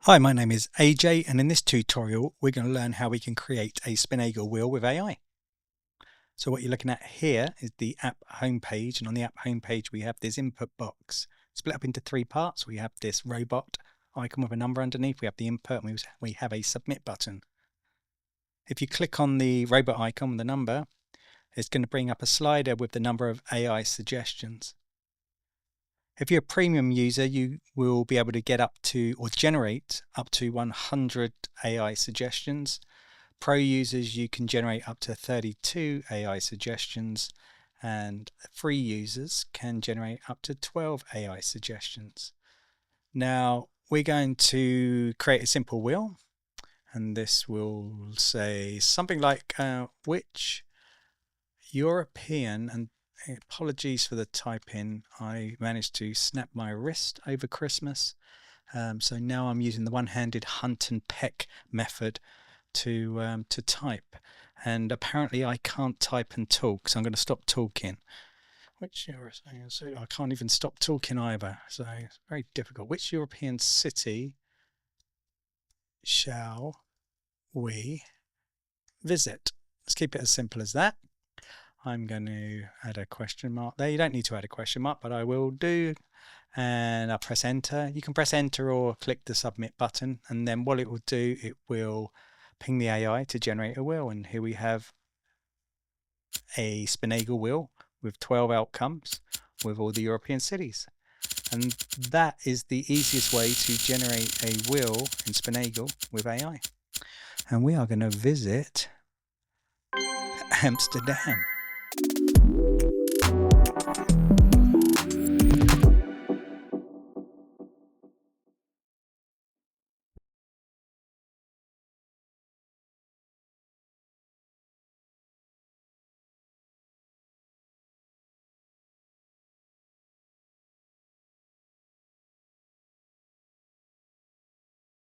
Hi, my name is AJ, and in this tutorial we're going to learn how we can create a Spinagle wheel with AI. So what you're looking at here is the app homepage, and on the app homepage we have this input box split up into three parts. We have this robot icon with a number underneath, we have the input, and we have a submit button. If you click on the robot icon with the number, it's going to bring up a slider with the number of AI suggestions. If you're a premium user, you will be able to get up to or generate up to 100 AI suggestions. Pro users, you can generate up to 32 AI suggestions, and free users can generate up to 12 AI suggestions. Now, we're going to create a simple wheel, and this will say something like which European, and apologies for the typing, I managed to snap my wrist over Christmas, so now I'm using the one-handed hunt and peck method to type, and apparently I can't type and talk, so I'm going to stop talking. So I can't even stop talking either, so it's very difficult. Which European city shall we visit? Let's keep it as simple as that. I'm going to add a question mark there. You don't need to add a question mark, but I will do. And I'll press enter. You can press enter or click the submit button, and then what it will do, it will ping the AI to generate a wheel. And here we have a Spinagle wheel with 12 outcomes with all the European cities. And that is the easiest way to generate a wheel in Spinagle with AI. And we are going to visit Amsterdam.